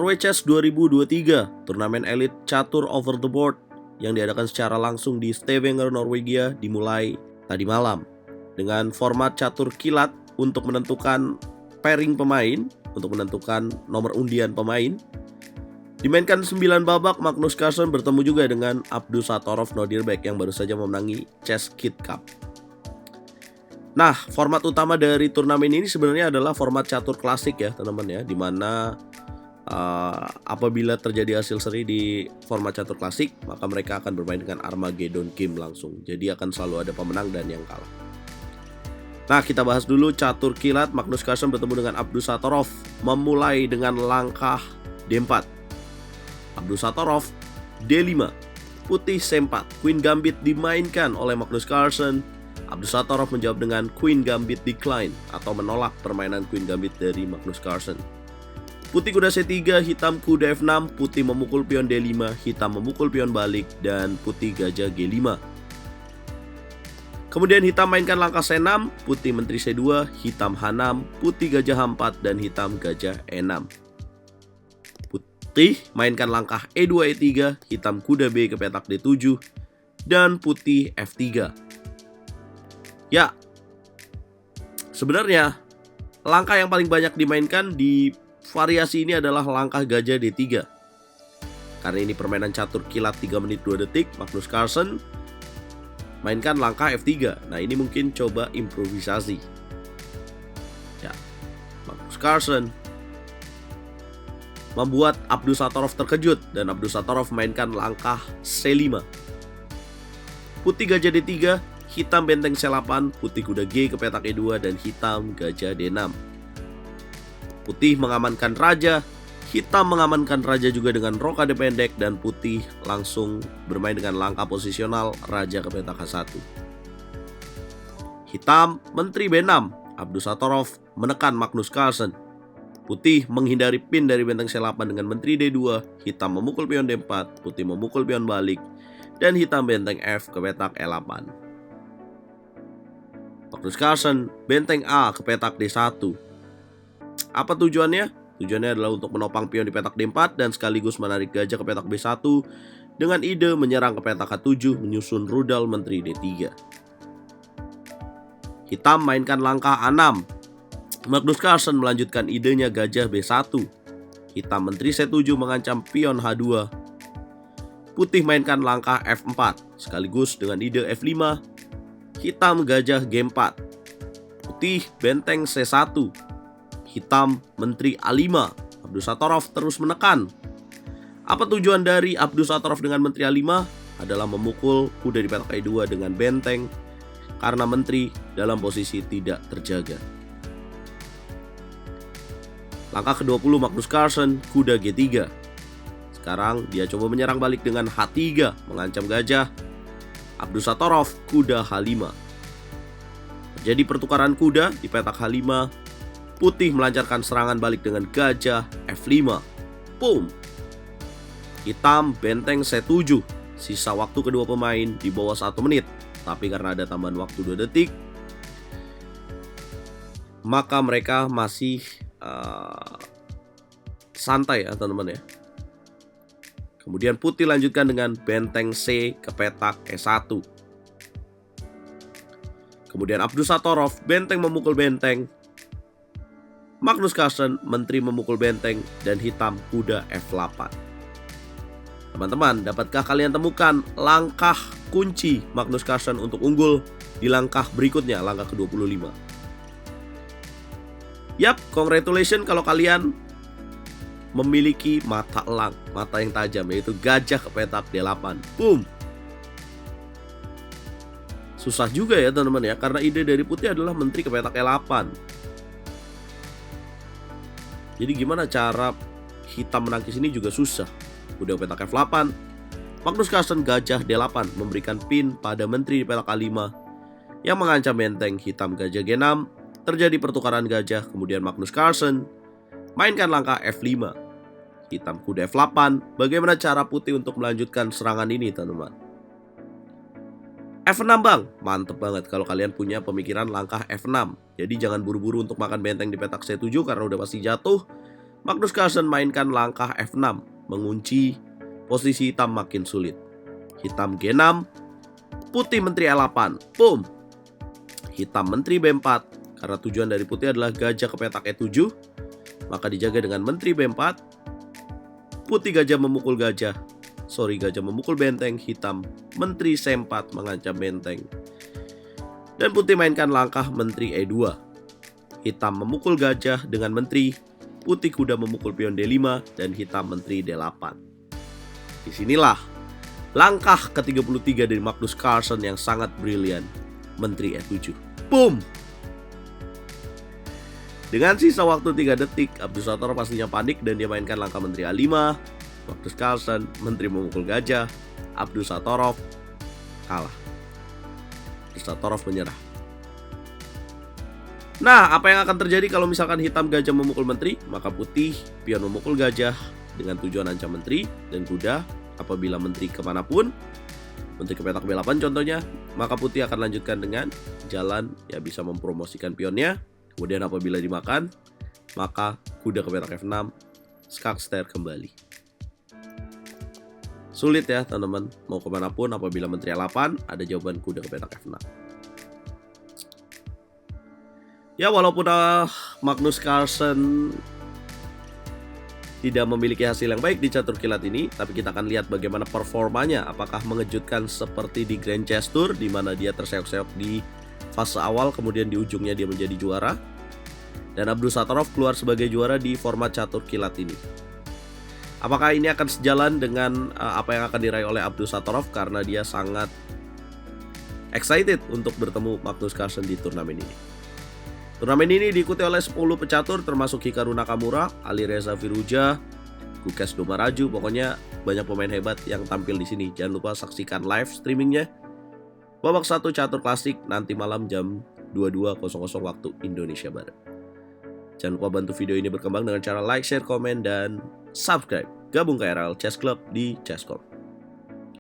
Norway Chess 2023, turnamen elit catur over the board yang diadakan secara langsung di Stavanger, Norwegia dimulai tadi malam dengan format catur kilat untuk menentukan pairing pemain, untuk menentukan nomor undian pemain. Dimainkan 9 babak, Magnus Carlsen bertemu juga dengan Abdusattorov Nordirbeck yang baru saja memenangi Chess Kid Cup. Nah, format utama dari turnamen ini sebenarnya adalah format catur klasik ya teman-teman ya, dimana apabila terjadi hasil seri di format catur klasik, maka mereka akan bermain dengan Armageddon game langsung. Jadi akan selalu ada pemenang dan yang kalah. Nah, kita bahas dulu catur kilat. Magnus Carlsen bertemu dengan Abdusattorov, memulai dengan langkah D4. Abdusattorov D5, putih C4, Queen Gambit dimainkan oleh Magnus Carlsen. Abdusattorov menjawab dengan Queen Gambit decline atau menolak permainan Queen Gambit dari Magnus Carlsen. Putih kuda C3, hitam kuda F6, putih memukul pion D5, hitam memukul pion balik, dan putih gajah G5. Kemudian hitam mainkan langkah C6, putih menteri C2, hitam H6, putih gajah H4, dan hitam gajah E6. Putih mainkan langkah E2, E3, hitam kuda B ke petak D7, dan putih F3. Ya, sebenarnya langkah yang paling banyak dimainkan di variasi ini adalah langkah gajah D3. Karena ini permainan catur kilat 3 menit 2 detik, Magnus Carlsen mainkan langkah F3. Nah, ini mungkin coba improvisasi. Ya, Magnus Carlsen membuat Abdusattorov terkejut dan Abdusattorov mainkan langkah C5. Putih gajah D3, hitam benteng C8, putih kuda G ke petak E2, dan hitam gajah D6. Putih mengamankan raja, hitam mengamankan raja juga dengan rokade pendek, dan putih langsung bermain dengan langkah posisional raja ke petak H1. Hitam menteri B6, Abdusattorov menekan Magnus Carlsen. Putih menghindari pin dari benteng C8 dengan menteri D2, hitam memukul pion D4, putih memukul pion balik, dan hitam benteng F ke petak E8. Magnus Carlsen benteng A ke petak D1. Apa tujuannya? Tujuannya adalah untuk menopang pion di petak D4 dan sekaligus menarik gajah ke petak B1 dengan ide menyerang ke petak H7 menyusun rudal menteri D3. Hitam mainkan langkah A6. Magnus Carlsen melanjutkan idenya gajah B1. Hitam menteri C7 mengancam pion H2. Putih mainkan langkah F4 sekaligus dengan ide F5. Hitam gajah G4. Putih benteng C1. Hitam menteri A5. Abdusattorov terus menekan. Apa tujuan dari Abdusattorov dengan menteri A5? Adalah memukul kuda di petak E2 dengan benteng karena menteri dalam posisi tidak terjaga. Langkah ke-20 Magnus Carlsen, kuda G3. Sekarang dia coba menyerang balik dengan H3, mengancam gajah. Abdusattorov, kuda H5. Terjadi pertukaran kuda di petak H5. Putih melancarkan serangan balik dengan gajah F5. Boom. Hitam benteng C7. Sisa waktu kedua pemain di bawah 1 menit. Tapi karena ada tambahan waktu 2 detik, maka mereka masih santai ya teman-teman ya. Kemudian putih lanjutkan dengan benteng C ke petak E1. Kemudian Abdusattorov benteng memukul benteng. Magnus Carlsen menteri memukul benteng dan hitam kuda F8. Teman-teman, dapatkah kalian temukan langkah kunci Magnus Carlsen untuk unggul di langkah berikutnya, langkah ke-25? Yap, congratulations kalau kalian memiliki mata elang, mata yang tajam, yaitu gajah ke petak D8. Boom. Susah juga ya teman-teman ya, karena ide dari putih adalah menteri ke petak E8. Jadi gimana cara hitam menangkis ini juga susah. Udah petak F8. Magnus Carlsen gajah D8 memberikan pin pada menteri di petak A5 yang mengancam benteng hitam gajah G6. Terjadi pertukaran gajah, kemudian Magnus Carlsen mainkan langkah F5. Hitam kuda F8. Bagaimana cara putih untuk melanjutkan serangan ini teman-teman? F6 bang, mantep banget kalau kalian punya pemikiran langkah F6. Jadi jangan buru-buru untuk makan benteng di petak C7 karena udah pasti jatuh. Magnus Carlsen mainkan langkah F6, mengunci posisi hitam makin sulit. Hitam G6, putih menteri E8, boom. Hitam menteri B4, karena tujuan dari putih adalah gajah ke petak E7, maka dijaga dengan menteri B4. Putih gajah memukul gajah memukul benteng. Hitam menteri C4 mengancam benteng. Dan putih mainkan langkah menteri E2. Hitam memukul gajah dengan menteri, putih kuda memukul pion D5, dan hitam menteri D8. Disinilah langkah ke-33 dari Magnus Carlsen yang sangat brilian, menteri E7. Boom! Dengan sisa waktu 3 detik, Abdusattorov pastinya panik dan dia mainkan langkah menteri A5. Magnus Carlsen, menteri memukul gajah. Abdusattorov kalah. Abdusattorov menyerah. Nah, apa yang akan terjadi kalau misalkan hitam gajah memukul menteri? Maka putih pion memukul gajah dengan tujuan ancam menteri dan kuda. Apabila menteri kemanapun, menteri ke petak B8 contohnya, maka putih akan lanjutkan dengan jalan, ya bisa mempromosikan pionnya. Kemudian apabila dimakan, maka kuda ke petak F6, skakster kembali. Sulit ya teman-teman, mau kemanapun apabila menteri A8, ada jawaban kuda ke petak F6. Ya walaupun Magnus Carlsen tidak memiliki hasil yang baik di catur kilat ini, tapi kita akan lihat bagaimana performanya. Apakah mengejutkan seperti di Grand Chess Tour, di mana dia terseok-seok di fase awal, kemudian di ujungnya dia menjadi juara. Dan Abdusattorov keluar sebagai juara di format catur kilat ini. Apakah ini akan sejalan dengan apa yang akan diraih oleh Abdusattorov, karena dia sangat excited untuk bertemu Magnus Carlsen di turnamen ini. Turnamen ini diikuti oleh 10 pecatur termasuk Hikaru Nakamura, Alireza Firouzja, Gukesh Domaraju. Pokoknya banyak pemain hebat yang tampil di sini. Jangan lupa saksikan live streamingnya. Babak 1 catur klasik nanti malam jam 22.00 waktu Indonesia Barat. Jangan lupa bantu video ini berkembang dengan cara like, share, komen, dan subscribe. Gabung ke RL Chess Club di Chesscorp.